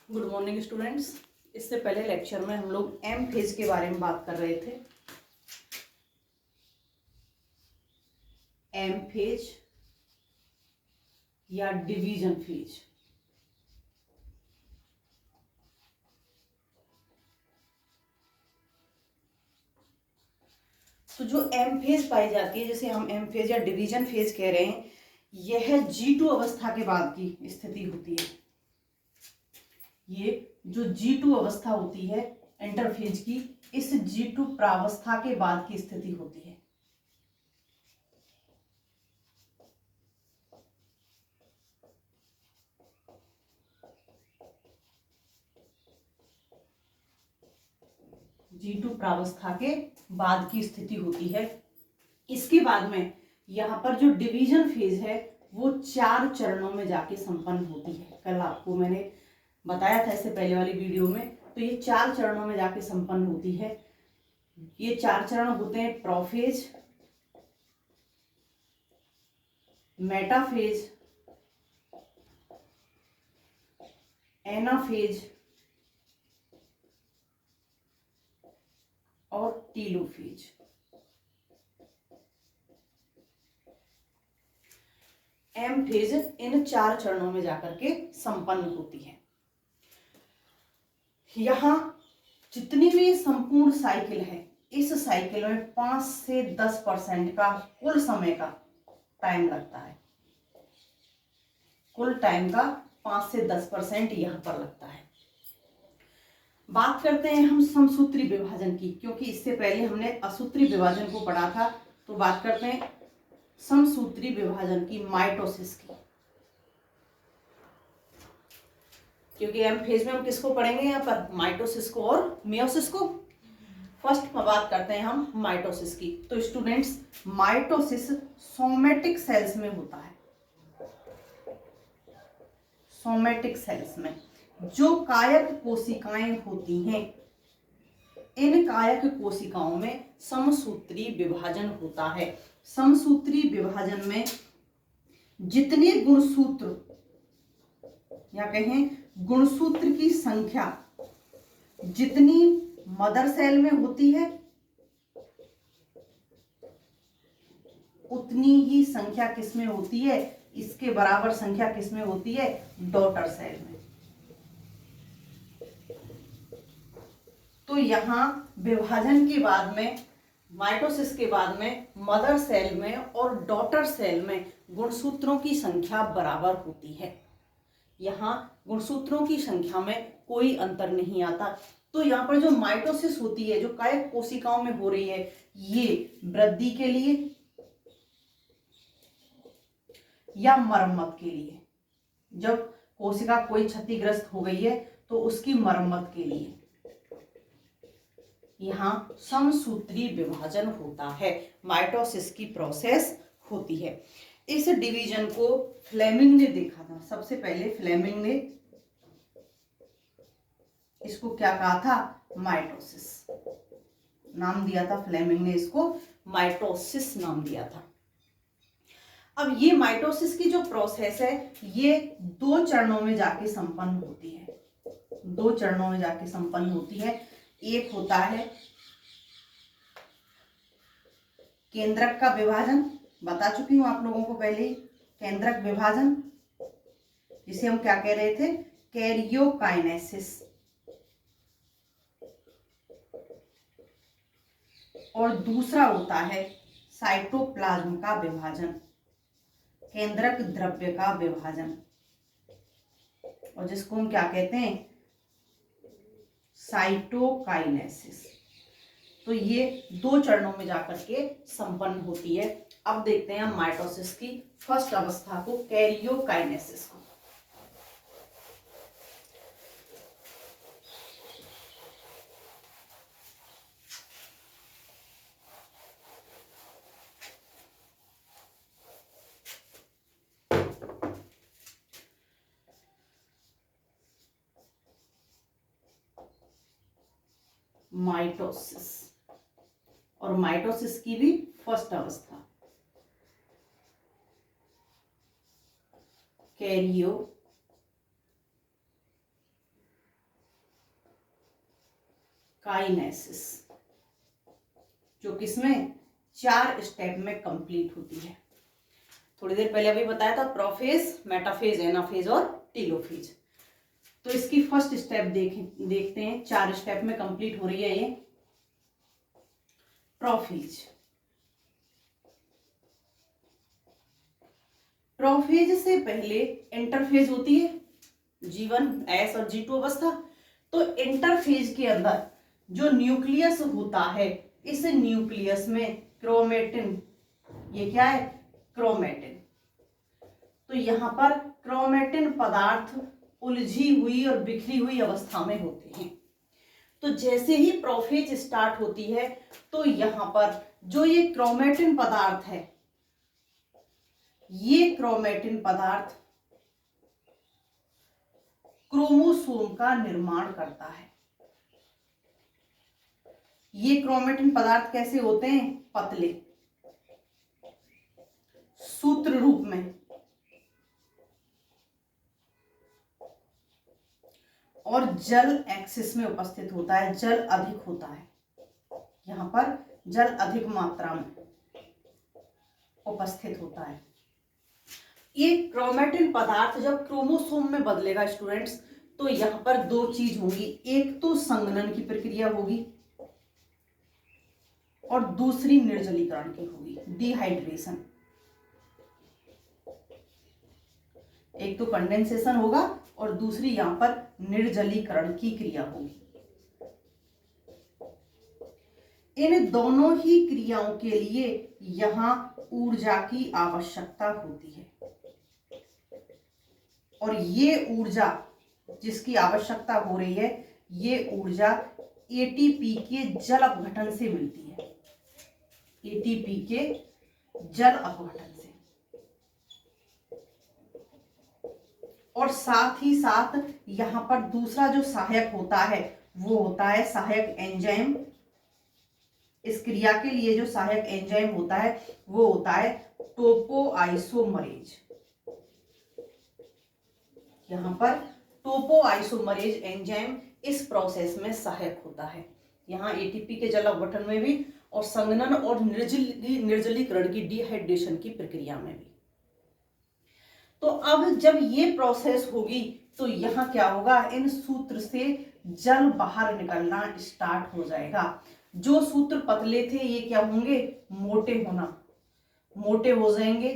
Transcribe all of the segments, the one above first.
Good morning students. इससे पहले lecture में हम लोग एम फेज के बारे में बात कर रहे थे। एम फेज या डिवीजन फेज। तो जो एम फेज पाई जाती है, जैसे हम एम फेज या डिवीजन फेज कह रहे हैं, यह G2 अवस्था के बाद की स्थिति होती है। ये जो G2 अवस्था होती है इंटरफेज की, इस G2 प्रावस्था के बाद की स्थिति होती है। G2 प्रावस्था के बाद की स्थिति होती है। इसके बाद में यहाँ पर जो डिवीजन फेज है वो 4 चरणों में जाके संपन्न होती है। कल आपको मैंने बताया था इससे पहले वाली वीडियो में। तो ये 4 चरणों में जाके संपन्न होती है। ये 4 चरण होते हैं प्रोफेज, मेटाफेज, एनाफेज और टीलोफेज। एम फेज इन 4 चरणों में जाकर के संपन्न होती है। यहां जितनी भी संपूर्ण साइकिल है, इस साइकिल में 5 से 10% का कुल समय का टाइम लगता है। कुल टाइम का 5 से 10% यहां पर लगता है। बात करते हैं हम समसूत्री विभाजन की, क्योंकि इससे पहले हमने असूत्री विभाजन को पढ़ा था। तो बात करते हैं समसूत्री विभाजन की, माइटोसिस की। क्योंकि एम फेज में हम किसको पढ़ेंगे यहाँ पर, माइटोसिस को और मियोसिस को। फर्स्ट बात करते हैं हम माइटोसिस की। तो स्टूडेंट्स, माइटोसिस सोमेटिक सेल्स में होता है। सोमेटिक सेल्स में जो कायक कोशिकाएं होती हैं, इन कायक कोशिकाओं में समसूत्री विभाजन होता है। समसूत्री विभाजन में जितने गुणसूत्र या कहें गुणसूत्र की संख्या जितनी मदर सेल में होती है, उतनी ही संख्या किसमें होती है, इसके बराबर संख्या किसमें होती है, डॉटर सेल में। तो यहां विभाजन के बाद में, माइटोसिस के बाद में मदर सेल में और डॉटर सेल में गुणसूत्रों की संख्या बराबर होती है। यहाँ गुणसूत्रों की संख्या में कोई अंतर नहीं आता। तो यहाँ पर जो माइटोसिस होती है, जो कायक कोशिकाओं में हो रही है, ये वृद्धि के लिए या मरम्मत के लिए, जब कोशिका कोई क्षतिग्रस्त हो गई है तो उसकी मरम्मत के लिए यहाँ समसूत्री विभाजन होता है, माइटोसिस की प्रोसेस होती है। इस डिवीजन को फ्लेमिंग ने देखा था। सबसे पहले फ्लेमिंग ने इसको क्या कहा था, माइटोसिस नाम दिया था। फ्लेमिंग ने इसको माइटोसिस नाम दिया था। अब ये माइटोसिस की जो प्रोसेस है, ये 2 चरणों में जाके संपन्न होती है। 2 चरणों में जाके संपन्न होती है। एक होता है केंद्रक का विभाजन, बता चुकी हूं आप लोगों को पहले ही, केंद्रक विभाजन, जिसे हम क्या कह रहे थे, कैरियोकाइनेसिस। और दूसरा होता है साइटोप्लाज्म का विभाजन, केंद्रक द्रव्य का विभाजन, और जिसको हम क्या कहते हैं, साइटोकाइनेसिस। तो ये 2 चरणों में जाकर के संपन्न होती है। अब देखते हैं हम माइटोसिस की फर्स्ट अवस्था को, कैरियोकाइनेसिस को। माइटोसिस, और माइटोसिस की भी फर्स्ट अवस्था कैरियो काइनेसिस, जो किसमें 4 स्टेप में कंप्लीट होती है। थोड़ी देर पहले अभी बताया था प्रोफेज, मेटाफेज, एनाफेज और टेलोफेज। तो इसकी फर्स्ट स्टेप देखते हैं, 4 स्टेप में कंप्लीट हो रही है ये। प्रोफेज, प्रोफेज से पहले इंटरफेज होती है, G1 S और G2 अवस्था। तो इंटरफेज के अंदर जो न्यूक्लियस होता है, इस न्यूक्लियस में क्रोमेटिन, ये क्या है, क्रोमेटिन। तो यहां पर क्रोमेटिन पदार्थ उलझी हुई और बिखरी हुई अवस्था में होते हैं। तो जैसे ही प्रोफेज स्टार्ट होती है तो यहां पर जो ये क्रोमेटिन पदार्थ है, ये क्रोमेटिन पदार्थ क्रोमोसोम का निर्माण करता है। ये क्रोमेटिन पदार्थ कैसे होते हैं, पतले सूत्र रूप में, और जल एक्सिस में उपस्थित होता है, जल अधिक होता है, यहां पर जल अधिक मात्रा में उपस्थित होता है। ये क्रोमेटिन पदार्थ जब क्रोमोसोम में बदलेगा स्टूडेंट्स, तो यहां पर 2 चीज होंगी, एक तो संघनन की प्रक्रिया होगी और दूसरी निर्जलीकरण की होगी, डिहाइड्रेशन। एक तो कंडेंसेशन होगा और दूसरी यहां पर निर्जलीकरण की क्रिया होगी। इन दोनों ही क्रियाओं के लिए यहां ऊर्जा की आवश्यकता होती है, और ये ऊर्जा जिसकी आवश्यकता हो रही है, ये ऊर्जा एटीपी के जल अपघटन से मिलती है, एटीपी के जल अपघटन से। और साथ ही साथ यहां पर दूसरा जो सहायक होता है वो होता है सहायक एंजाइम। इस क्रिया के लिए जो सहायक एंजाइम होता है वो होता है टोपोआइसोमरेज। यहां पर टोपोआइसोमरेज एंजाइम इस प्रोसेस में सहायक होता है, यहां एटीपी के जल अपघटन में भी और संघनन और निर्जलीकरण की, डिहाइड्रेशन की प्रक्रिया में भी। तो अब जब ये प्रोसेस होगी तो यहां क्या होगा, इन सूत्र से जल बाहर निकलना स्टार्ट हो जाएगा। जो सूत्र पतले थे ये क्या होंगे, मोटे होना, मोटे हो जाएंगे,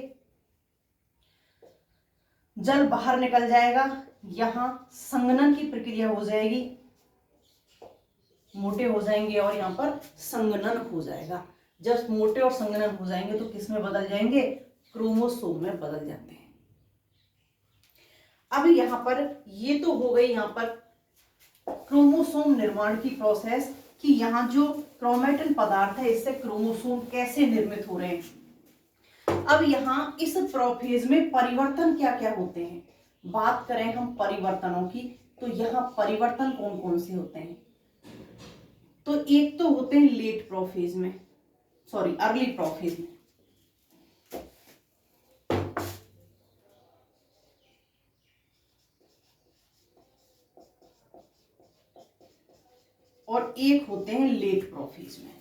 जल बाहर निकल जाएगा, यहां संघनन की प्रक्रिया हो जाएगी, मोटे हो जाएंगे और यहां पर संघनन हो जाएगा। जब मोटे और संघनन हो जाएंगे तो किस में बदल जाएंगे, क्रोमोसोम में बदल जाते हैं। अब यहां पर ये तो हो गई यहां पर क्रोमोसोम निर्माण की प्रोसेस, कि यहां जो क्रोमेटिन पदार्थ है इससे क्रोमोसोम कैसे निर्मित हो रहे हैं। अब यहां इस प्रोफेज में परिवर्तन क्या क्या होते हैं, बात करें हम परिवर्तनों की, तो यहां परिवर्तन कौन कौन से होते हैं। तो एक तो होते हैं लेट प्रोफेज में, सॉरी अर्ली प्रोफेज में, और एक होते हैं लेट प्रोफेज में।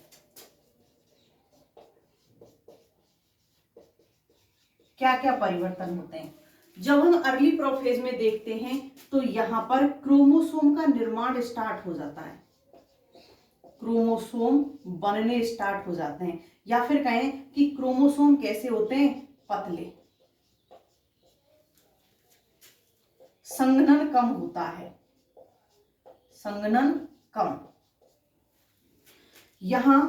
क्या क्या परिवर्तन होते हैं, जब हम अर्ली प्रोफेज में देखते हैं तो यहां पर क्रोमोसोम का निर्माण स्टार्ट हो जाता है, क्रोमोसोम बनने स्टार्ट हो जाते हैं, या फिर कहें कि क्रोमोसोम कैसे होते हैं, पतले, संघनन कम होता है, संघनन कम। यहां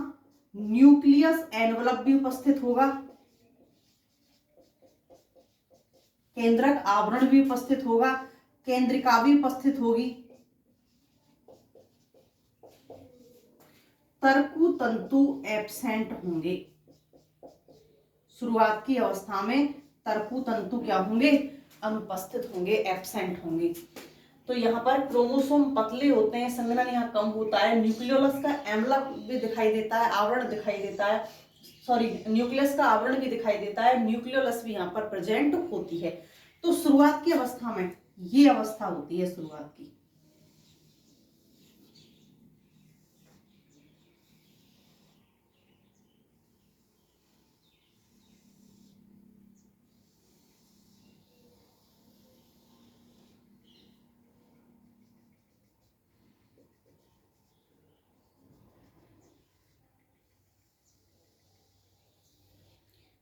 न्यूक्लियस एनवलप भी उपस्थित होगा, केंद्रक आवरण भी उपस्थित होगा, केंद्रिका भी उपस्थित होगी, तरकु तंतु एब्सेंट होंगे। शुरुआत की अवस्था में तरकु तंतु क्या होंगे, अनुपस्थित होंगे, एब्सेंट होंगे। तो यहाँ पर क्रोमोसोम पतले होते हैं, संघनन यहाँ कम होता है, न्यूक्लियोलस का एनवलप भी दिखाई देता है, आवरण दिखाई देता है, सॉरी न्यूक्लियस का आवरण भी दिखाई देता है, न्यूक्लियोलस भी यहाँ पर प्रेजेंट होती है। तो शुरुआत की अवस्था में ये अवस्था होती है शुरुआत की।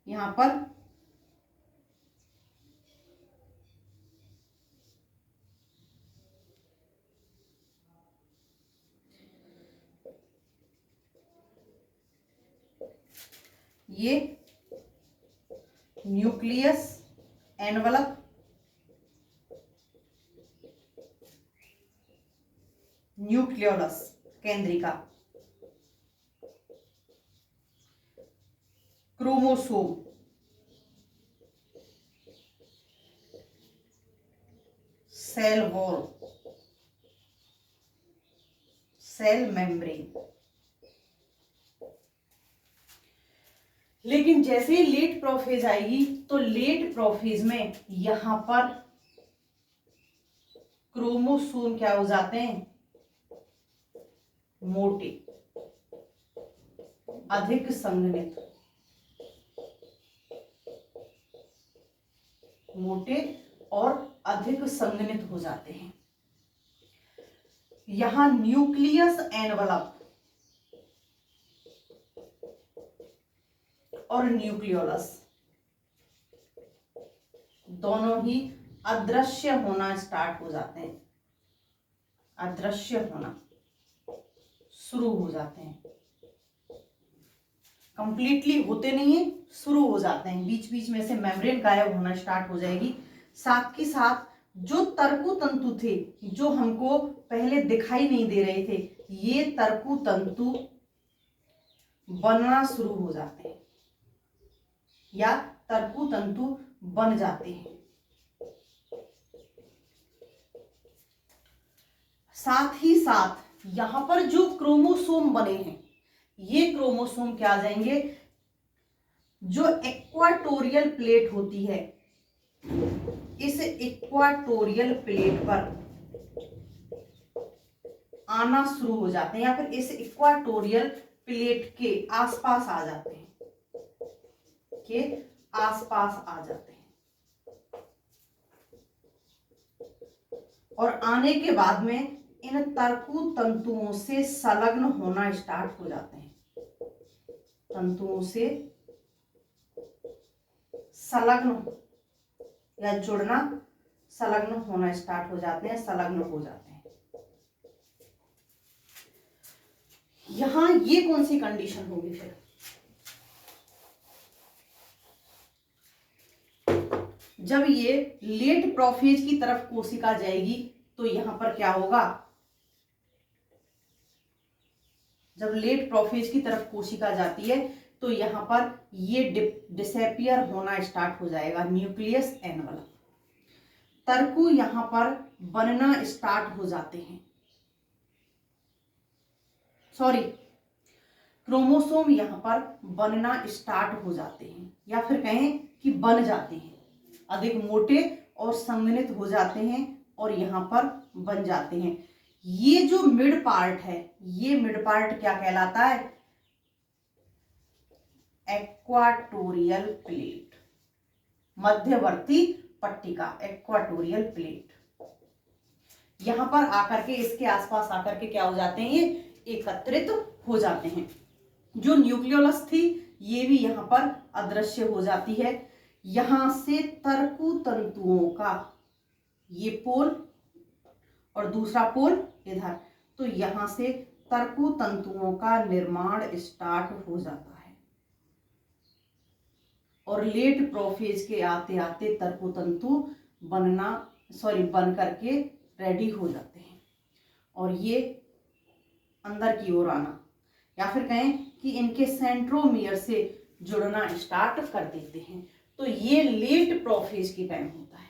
यहाँ पर ये न्यूक्लियस एनवलप, न्यूक्लियोलस केंद्रिका, chromosome, cell wall, cell membrane. लेकिन जैसे ही लेट प्रोफेज आएगी तो लेट प्रोफेज में यहां पर क्रोमोसोम क्या हो जाते हैं, मोटे, अधिक संघनित, मोटे और अधिक संघनित हो जाते हैं। यहां न्यूक्लियस एनवलप और न्यूक्लियोलस दोनों ही अदृश्य होना स्टार्ट हो जाते हैं, अदृश्य होना शुरू हो जाते हैं। कंप्लीटली होते नहीं है, शुरू हो जाते हैं, बीच बीच में से मेम्ब्रेन गायब होना स्टार्ट हो जाएगी। साथ के साथ जो तर्कु तंतु थे जो हमको पहले दिखाई नहीं दे रहे थे, ये तर्कु तंतु बनना शुरू हो जाते हैं या तर्कु तंतु बन जाते हैं। साथ ही साथ यहां पर जो क्रोमोसोम बने हैं, ये क्रोमोसोम क्या आ जाएंगे, जो इक्वाटोरियल प्लेट होती है, इस इक्वाटोरियल प्लेट पर आना शुरू हो जाते हैं या फिर इस इक्वाटोरियल प्लेट के आसपास आ जाते हैं, के आसपास आ जाते हैं। और आने के बाद में इन तर्कु तंतुओं से संलग्न होना स्टार्ट हो जाते हैं, तंतुओं से संलग्न या जुड़ना, संलग्न होना स्टार्ट हो जाते हैं, संलग्न हो जाते हैं। यहां ये कौन सी कंडीशन होगी फिर, जब ये लेट प्रोफेज की तरफ कोशिका जाएगी तो यहां पर क्या होगा, जब लेट प्रोफेज की तरफ कोशिका जाती है तो यहां पर ये डिसएपियर होना स्टार्ट हो जाएगा, न्यूक्लियस एनवलप, तर्कु यहां पर बनना स्टार्ट हो जाते हैं, सॉरी क्रोमोसोम यहां पर बनना स्टार्ट हो जाते हैं या फिर कहें कि बन जाते हैं, अधिक मोटे और संघनित हो जाते हैं और यहां पर बन जाते हैं। ये जो मिड पार्ट है, ये मिड पार्ट क्या कहलाता है, एक्वाटोरियल प्लेट, मध्यवर्ती पट्टिका, एक्वाटोरियल प्लेट। यहां पर आकर के इसके आसपास आकर के क्या हो जाते हैं, ये एकत्रित हो जाते हैं। जो न्यूक्लियोलस थी ये भी यहां पर अदृश्य हो जाती है। यहां से तर्कु तंतुओं का ये पोल और दूसरा पोल इधर, तो यहां से तर्कु तंतुओं का निर्माण स्टार्ट हो जाता है और लेट प्रोफेज के आते आते तर्कु तंतु बन करके रेडी हो जाते हैं और ये अंदर की ओर आना या फिर कहें कि इनके सेंट्रोमियर से जुड़ना स्टार्ट कर देते हैं। तो ये लेट प्रोफेज के टाइम होता है,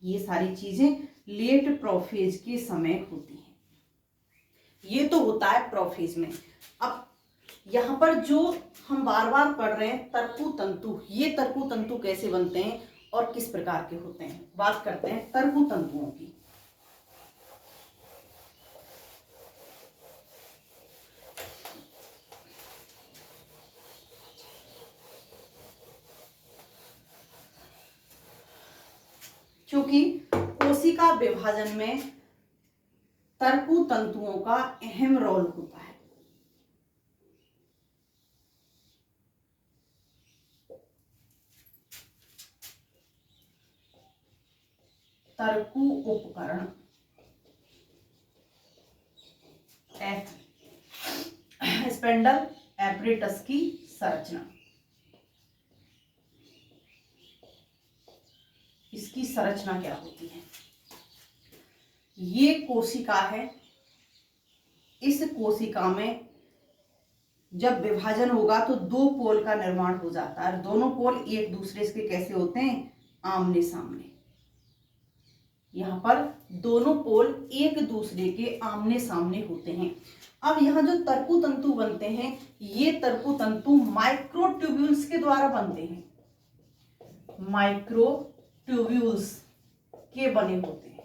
ये सारी चीजें लेट प्रोफेज के समय होती हैं। ये तो होता है प्रोफेज में। अब यहां पर जो हम बार बार पढ़ रहे हैं तर्कु तंतु, ये तर्कु तंतु कैसे बनते हैं और किस प्रकार के होते हैं, बात करते हैं तर्कु तंतुओं की। क्योंकि कोशिका विभाजन में तर्कु तंतुओं का अहम रोल होता है। तर्कु उपकरण स्पेंडल एपरेटस की संरचना। इसकी संरचना क्या होती है? ये कोशिका है। इस कोशिका में जब विभाजन होगा तो दो पोल का निर्माण हो जाता है। दोनों पोल एक दूसरे के कैसे होते हैं? आमने सामने। यहाँ पर दोनों पोल एक दूसरे के आमने सामने होते हैं। अब यहाँ जो तर्कु तंतु बनते हैं, ये तर्कु तंतु माइक्रोट्यूब्यूल्स के द्वारा बनते हैं। माइक्रोट्यूब्यूल्स के बने होते हैं।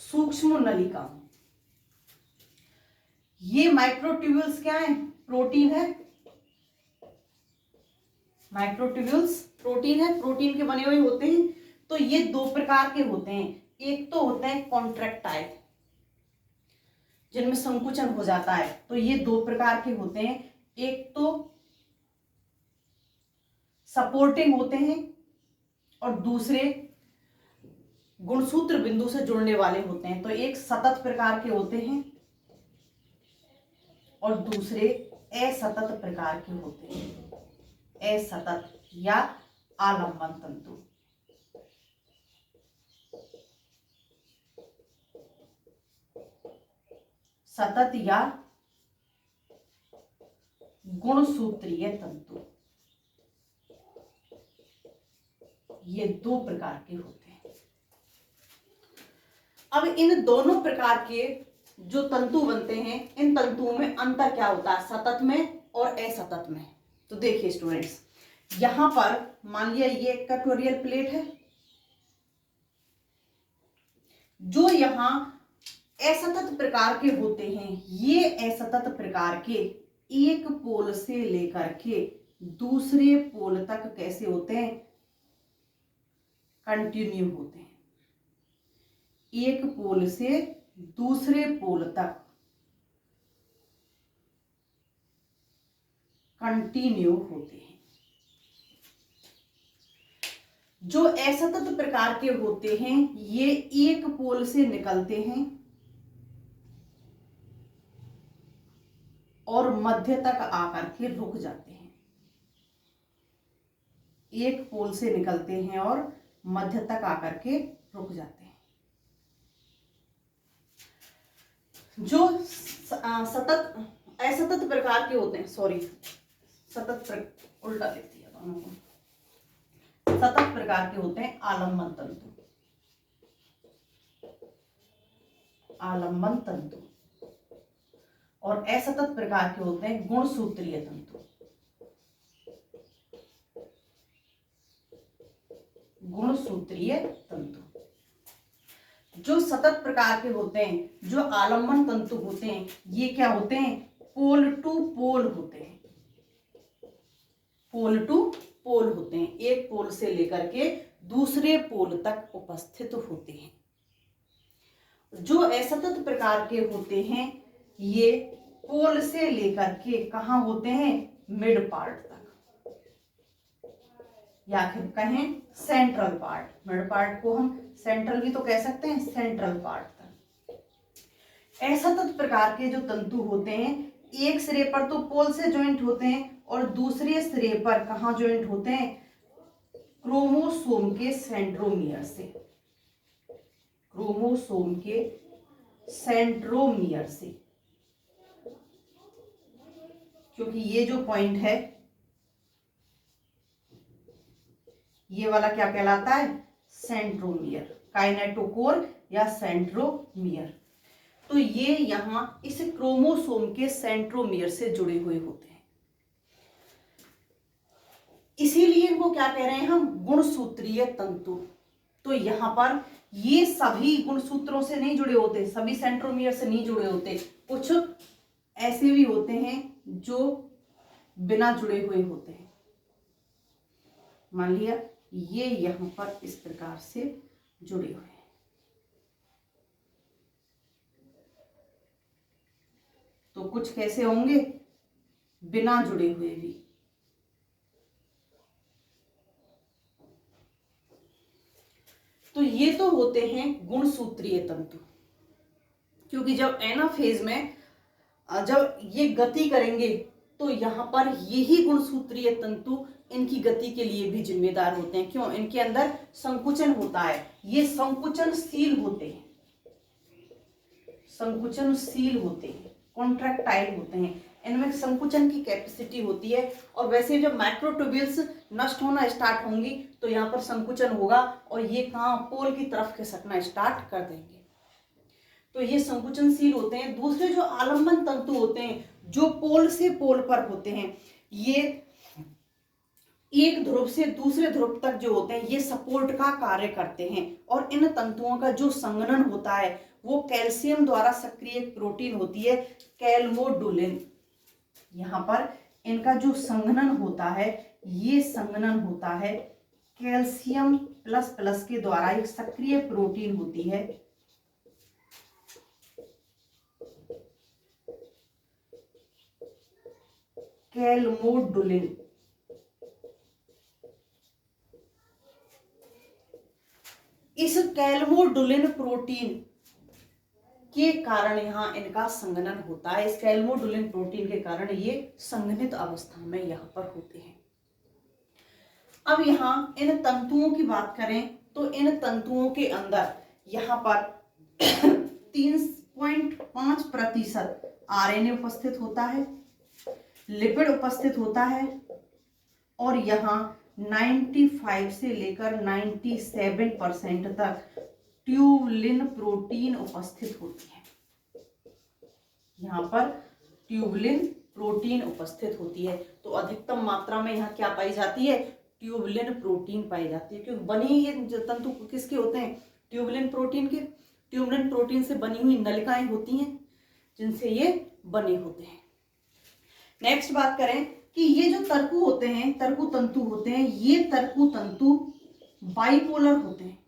सूक्ष्म नलिका। ये माइक्रोट्यूब्यूल्स क्या है? प्रोटीन है। माइक्रोट्यूब्यूल्स प्रोटीन है, प्रोटीन के बने हुए होते हैं। तो ये दो प्रकार के होते हैं। एक तो होते हैं कॉन्ट्रैक्टाइल, जिनमें संकुचन हो जाता है। तो ये दो प्रकार के होते हैं। एक तो सपोर्टिंग होते हैं और दूसरे गुणसूत्र बिंदु से जुड़ने वाले होते हैं। तो एक सतत प्रकार के होते हैं और दूसरे असतत प्रकार के होते हैं। असतत या आलंबन तंतु। सतत या गुणसूत्रीय तंतु, ये दो प्रकार के होते हैं। अब इन दोनों प्रकार के जो तंतु बनते हैं, इन तंतुओं में अंतर क्या होता है? सतत में और असतत में। तो देखिए स्टूडेंट्स, यहां पर मान लिया ये इक्वेटोरियल प्लेट है। जो यहां असतत प्रकार के होते हैं, ये असतत प्रकार के एक पोल से लेकर के दूसरे पोल तक कैसे होते हैं? कंटिन्यू होते हैं। एक पोल से दूसरे पोल तक कंटिन्यू होते हैं। जो असतत प्रकार के होते हैं, ये एक पोल से निकलते हैं और मध्य तक आकर के रुक जाते हैं। एक पोल से निकलते हैं और मध्य तक आकर के रुक जाते हैं। जो असतत प्रकार के होते हैं, उल्टा लिख दिया दोनों को। सतत प्रकार के होते हैं आलंबन तंतु। आलंबन तंतु। और असतत प्रकार के होते हैं गुणसूत्रीय तंतु। गुणसूत्रीय तंतु। जो सतत प्रकार के होते हैं, जो आलंबन तंतु होते हैं, ये क्या होते हैं? पोल टू पोल होते हैं। पोल टू पोल होते हैं। एक पोल से लेकर के दूसरे पोल तक उपस्थित होते हैं। जो असतत प्रकार के होते हैं, ये पोल से लेकर के कहां होते हैं? मिड पार्ट तक, या फिर कहें सेंट्रल पार्ट। मिड पार्ट को हम सेंट्रल भी तो कह सकते हैं, सेंट्रल पार्ट तक। असतत प्रकार के जो तंतु होते हैं, एक सिरे पर तो पोल से ज्वाइंट होते हैं और दूसरे सिरे पर कहां ज्वाइंट होते हैं? क्रोमोसोम के सेंट्रोमियर से। क्रोमोसोम के सेंट्रोमियर से। क्योंकि ये जो पॉइंट है, ये वाला क्या कहलाता है? सेंट्रोमियर। काइनेटोकोर या सेंट्रोमियर। तो ये यहां इस क्रोमोसोम के सेंट्रोमियर से जुड़े हुए होते हैं। इसीलिए इनको क्या कह रहे हैं हम? गुणसूत्रीय तंतु। तो यहां पर ये सभी गुणसूत्रों से नहीं जुड़े होते, सभी सेंट्रोमियर से नहीं जुड़े होते। कुछ ऐसे भी होते हैं जो बिना जुड़े हुए होते हैं। मान लिया ये यहां पर इस प्रकार से जुड़े हुए हैं। तो कुछ कैसे होंगे? बिना जुड़े हुए भी। तो ये तो होते हैं गुणसूत्रीय तंतु, क्योंकि जब एनाफेज में जब ये गति करेंगे तो यहाँ पर यही गुणसूत्रीय तंतु इनकी गति के लिए भी जिम्मेदार होते हैं। क्यों? इनके अंदर संकुचन होता है, ये संकुचनशील होते हैं, संकुचनशील होते हैं, कॉन्ट्रैक्टाइल होते हैं, इनमें संकुचन की कैपेसिटी होती है। और वैसे जब माइक्रोट्यूब्यूल्स नष्ट होना स्टार्ट होंगी तो यहाँ पर संकुचन होगा और ये कहाँ पोल की तरफ खिसकना स्टार्ट कर देंगे। तो ये संकुचनशील होते हैं। दूसरे जो आलंबन तंतु होते हैं जो पोल से पोल पर होते हैं, ये एक ध्रुव से दूसरे ध्रुव तक जो होते हैं ये सपोर्ट का कार्य करते हैं। और इन तंतुओं का जो संघनन होता है वो कैल्शियम द्वारा सक्रिय प्रोटीन होती है कैल्मोडुलिन। यहाँ पर इनका जो संघनन होता है ये संघनन होता है कैल्शियम प्लस प्लस के द्वारा, एक सक्रिय प्रोटीन होती है कैल्मोडुलिन। इस कैल्मोडुलिन प्रोटीन के कारण यहाँ इनका संघनन होता है। इस कैल्मोडुलिन प्रोटीन के कारण ये संघनित अवस्था में यहाँ पर होते हैं। अब यहाँ इन तंतुओं की बात करें तो इन तंतुओं के अंदर यहाँ पर 3.5% आरएनए उपस्थित होता है, लिपिड उपस्थित होता है और यहाँ 95 से लेकर 97% तक ट्यूबुलिन प्रोटीन उपस्थित होती है। यहाँ पर ट्यूबुलिन प्रोटीन उपस्थित होती है। तो अधिकतम मात्रा में यहाँ क्या पाई जाती है? ट्यूबुलिन प्रोटीन पाई जाती है। क्योंकि बने ही ये तंतु किसके होते हैं? ट्यूबुलिन प्रोटीन के। ट्यूबुलिन प्रोटीन से बनी हुई नलिकाएं होती हैं जिनसे ये बने होते हैं। नेक्स्ट बात करें कि ये जो तरकु होते हैं, तरकु तंतु होते हैं, ये तरकु तंतु बाइपोलर होते हैं।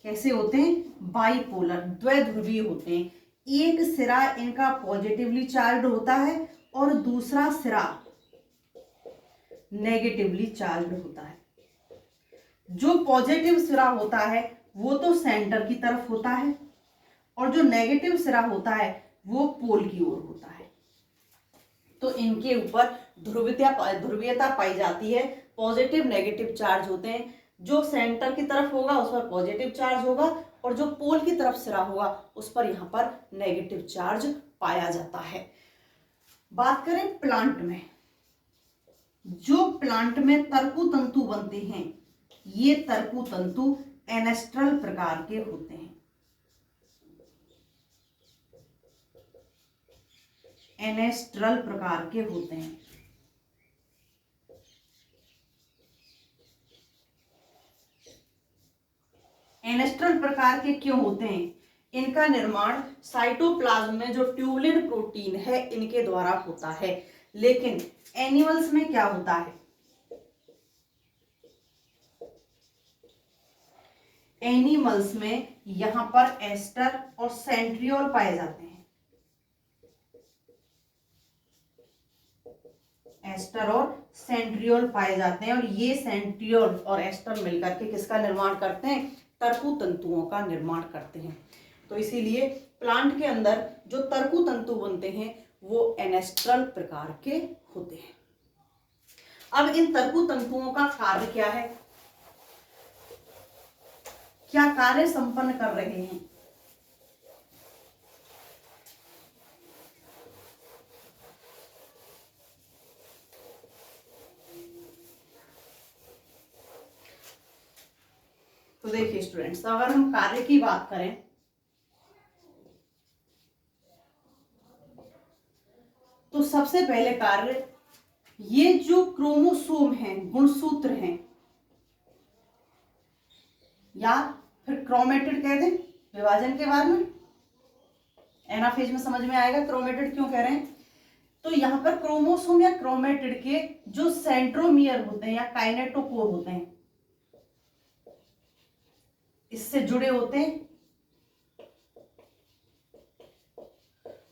कैसे होते हैं? बाइपोलर, द्विध्रुवीय होते हैं। एक सिरा इनका पॉजिटिवली चार्ज होता है और दूसरा सिरा नेगेटिवली चार्ज होता है। जो पॉजिटिव सिरा होता है वो तो सेंटर की तरफ होता है और जो नेगेटिव सिरा होता है वो पोल की ओर होता है। तो इनके ऊपर ध्रुवीयता पाई जाती है। पॉजिटिव नेगेटिव चार्ज होते हैं। जो सेंटर की तरफ होगा उस पर पॉजिटिव चार्ज होगा और जो पोल की तरफ सिरा होगा उस पर यहाँ पर नेगेटिव चार्ज पाया जाता है। बात करें प्लांट में, जो प्लांट में तरकु तंतु बनते हैं ये तरकु तंतु एनेस्ट्रल प्रकार के होते हैं। एनेस्ट्रल प्रकार के होते हैं। एनेस्ट्रल प्रकार के क्यों होते हैं? इनका निर्माण साइटोप्लाज्म में जो ट्यूबुलिन प्रोटीन है इनके द्वारा होता है। लेकिन एनिमल्स में क्या होता है? एनिमल्स में यहां पर एस्टर और सेंट्रियोल पाए जाते हैं। एस्टर और सेंट्रियोल पाए जाते हैं और ये सेंट्रियोल और एस्टर मिलकर के किसका निर्माण करते हैं? तरकु तंतुओं का निर्माण करते हैं। तो इसीलिए प्लांट के अंदर जो तरकु तंतु बनते हैं वो एनेस्ट्रल प्रकार के होते हैं। अब इन तरकु तंतुओं का कार्य क्या है? क्या कार्य संपन्न कर रहे हैं? तो देखिए स्टूडेंट्स, अगर हम कार्य की बात करें तो सबसे पहले कार्य, ये जो क्रोमोसोम हैं, गुणसूत्र हैं या फिर क्रोमेटिड कह दें, विभाजन के बाद में एनाफेज में समझ में आएगा क्रोमेटिड क्यों कह रहे हैं। तो यहाँ पर क्रोमोसोम या क्रोमेटिड के जो सेंट्रोमियर होते हैं या काइनेटोकोर होते हैं इससे जुड़े होते हैं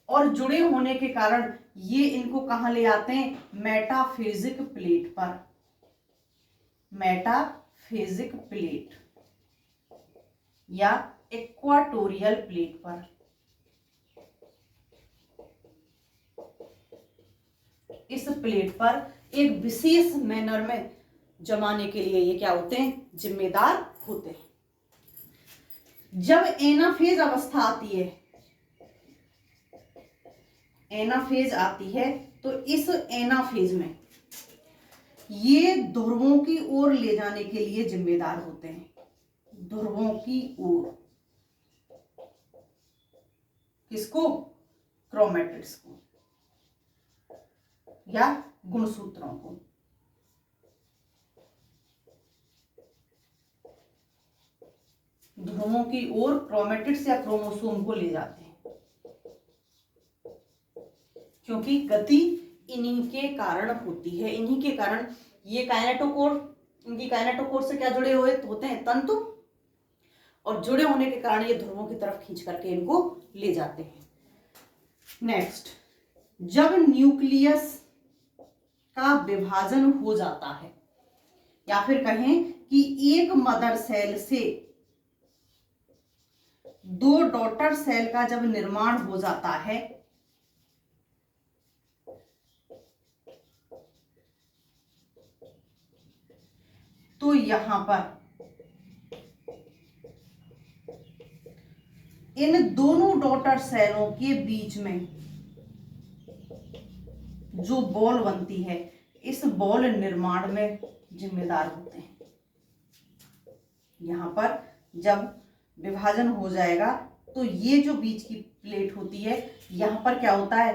और जुड़े होने के कारण ये इनको कहां ले आते हैं? मेटाफेजिक प्लेट पर। मेटाफेजिक प्लेट या इक्वाटोरियल प्लेट पर। इस प्लेट पर एक विशेष मैनर में जमाने के लिए ये क्या होते हैं, जिम्मेदार होते हैं। जब एनाफेज अवस्था आती है, एनाफेज आती है, तो इस एनाफेज में ये ध्रुवों की ओर ले जाने के लिए जिम्मेदार होते हैं, ध्रुवों की ओर। किसको? क्रोमेटिड्स को या गुणसूत्रों को। ध्रुवों की ओर क्रोमेटिड्स या क्रोमोसोम को ले जाते हैं, क्योंकि गति इन्हीं के कारण होती है। इन्हीं के कारण ये काइनेटोकोर, इनकी काइनेटोकोर से क्या जुड़े हुए होते हैं, तंतु, और जुड़े होने के कारण ये ध्रुवों की तरफ खींच करके इनको ले जाते हैं। नेक्स्ट, जब न्यूक्लियस का विभाजन हो जाता है, या फिर कहें कि एक मदर सेल से दो डॉटर सेल का जब निर्माण हो जाता है, तो यहां पर इन दोनों डॉटर सेलों के बीच में जो बॉल बनती है, इस बॉल निर्माण में जिम्मेदार होते हैं। यहां पर जब विभाजन हो जाएगा तो ये जो बीच की प्लेट होती है, यहां पर क्या होता है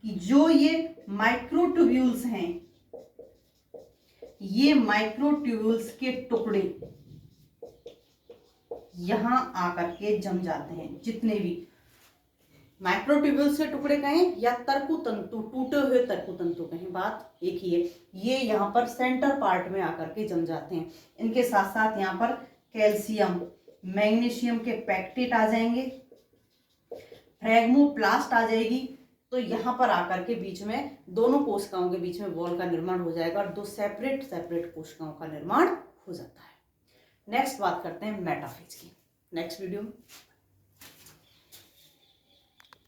कि जो ये माइक्रोट्यूब्यूल्स हैं, ये माइक्रोट्यूब्यूल्स के टुकड़े यहां आकर के जम जाते हैं। जितने भी माइक्रोट्यूब्यूल्स के टुकड़े कहें या तर्कु तंतु, टूटे हुए तर्कु तंतु कहें, बात एक ही है। ये यहाँ पर सेंटर पार्ट में आकर के जम जाते हैं। इनके साथ साथ यहाँ पर कैल्शियम, मैग्नीशियम के पैक्टेट आ जाएंगे, फ्रैगमोप्लास्ट आ जाएगी। तो यहाँ पर आकर के बीच में दोनों कोशिकाओं के बीच में बॉल का निर्माण हो जाएगा और दो सेपरेट सेपरेट कोशिकाओं का निर्माण हो जाता है। नेक्स्ट बात करते हैं मेटाफेज की, नेक्स्ट वीडियो में।